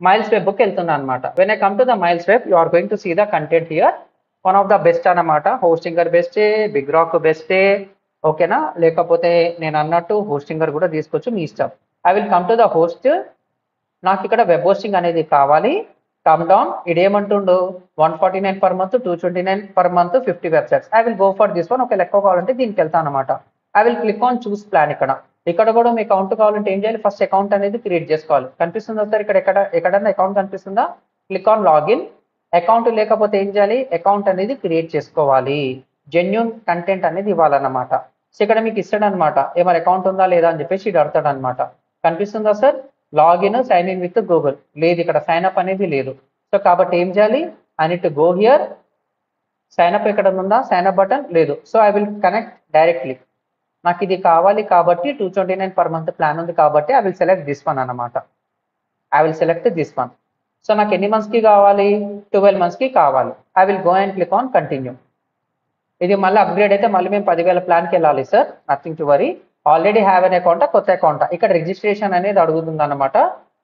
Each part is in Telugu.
మైల్స్ వెబ్కి వెళ్తున్నా అనమాట. When I come to the MilesWeb you are going to see the content here. One of the best అనమాట. హోస్టింగర్ బెస్టే, బిగ్ రాక్ బెస్టే, ఓకేనా. లేకపోతే నేను అన్నట్టు హోస్టింగర్ కూడా తీసుకోవచ్చు, మీ ఇష్టం. I will come to the host. నాకు ఇక్కడ వెబ్ హోస్టింగ్ అనేది కావాలి. Come down. ఇదేమంటుండు 149 per month, 229 per month, 50 websites. I will go for this one. ఒక లెక్క కావాలంటే దీనికి వెళ్తాను అనమాట. I will click on choose plan. ఇక్కడ కూడా మీ అకౌంట్ కావాలంటే ఏం చేయాలి, ఫస్ట్ అకౌంట్ అనేది క్రియేట్ చేసుకోవాలి. కనిపిస్తుందా సార్ ఇక్కడ ఎక్కడన్నా అకౌంట్ కనిపిస్తుందా? Click on login. అకౌంట్ లేకపోతే ఏం చేయాలి, అకౌంట్ అనేది క్రియేట్ చేసుకోవాలి. జెన్యూన్ కంటెంట్ అనేది ఇవ్వాలన్నమాట. సో ఇక్కడ మీకు ఇస్తాడు అనమాట, ఏమైనా అకౌంట్ ఉందా లేదా అని చెప్పేసి ఇది అడతాడు అనమాట. కనిపిస్తుందా sir? Login sign in with Google లేదు, ఇక్కడ సైన్ అప్ అనేది లేదు. సో కాబట్టి ఏం చేయాలి, I need to go here. Sign up ఎక్కడ ఉందా, సైన్ అప్ బటన్ లేదు. So I will connect directly. నాకు ఇది కావాలి కాబట్టి 229 పర్ మంత్ ప్లాన్ ఉంది కాబట్టి I will select this one అనమాట. I will select this one. So నాకు ఎన్ని మంత్స్కి కావాలి, 12 మంత్స్కి కావాలి. I will go and click on continue. ఇది మళ్ళీ అప్గ్రేడ్ అయితే మళ్ళీ మేము 10,000 ప్లాన్కి వెళ్ళాలి sir. Nothing to worry. Already have an account, కొత్త అకౌంట్. ఇక్కడ రిజిస్ట్రేషన్ అనేది అడుగుతుంది అనమాట.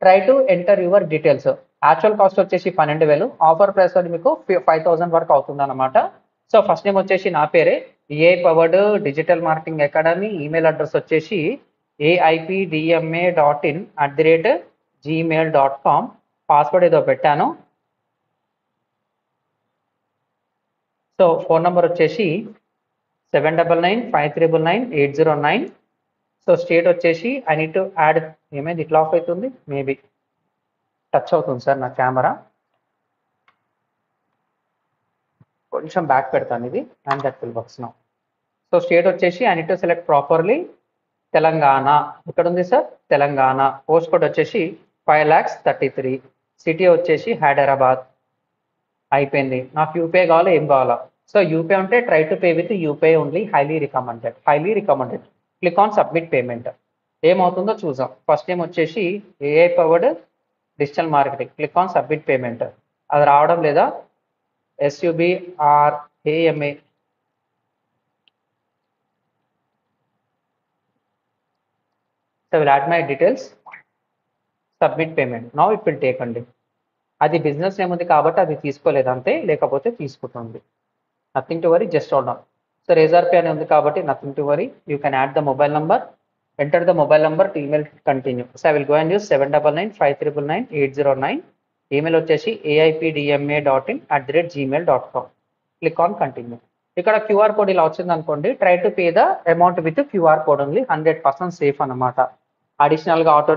Try to enter your details. Actual cost వచ్చేసి 12,000. ఆఫర్ ప్రైస్ అది మీకు 5,000 వరకు అవుతుంది అనమాట. సో ఫస్ట్ నేమ్ వచ్చేసి నా పేరే, AI powered digital marketing academy. Email address వచ్చేసి aipdma.in@gmail.com. పాస్వర్డ్ ఏదో పెట్టాను. సో ఫోన్ నెంబర్ వచ్చేసి 7995999809. సో స్టేట్ వచ్చేసి ఐ నీడ్ టు యాడ్. ఏమైంది ఇట్లా ఆఫ్ అవుతుంది, మేబీ టచ్ అవుతుంది సార్ నా కెమెరా. కొంచెం బ్యాక్ పెడతాను ఇది, and that will works now. So state వచ్చేసి I need to select properly Telangana. ఇక్కడ ఉంది సార్ తెలంగాణ. పోస్ట్ కోడ్ వచ్చేసి 5,33,000. సిటీ వచ్చేసి హైదరాబాద్. అయిపోయింది. నాకు యూపీఐ కావాలా, ఏం కావాలా? సో యూపీఐ ఉంటే try to pay with UPI only, highly recommended. Click on submit payment. ఏమవుతుందో చూసాం. ఫస్ట్ నేమ్ వచ్చేసి AI powered digital marketing. Click on submit payment. అది రావడం లేదా? SUBRAMA. So I will add my details. Submit payment. Now it will take అండి. అది బిజినెస్ నేమ్ ఉంది కాబట్టి అది తీసుకోలేదు అంతే, లేకపోతే తీసుకుంటుంది. Nothing to worry, just hold on. So Razorpay అని ఉంది కాబట్టి nothing to worry. You can add the mobile number. Enter the mobile number to email continue. So I will go and use 7995999809. Email వచ్చేసి aipdma.in@gmail.com. Click on continue. ఇక్కడ క్యూఆర్ కోడ్ ఇలా వచ్చింది అనుకోండి. Try to pay the amount with QR code only. 100% safe అనమాట. అడిషనల్గా ఆటో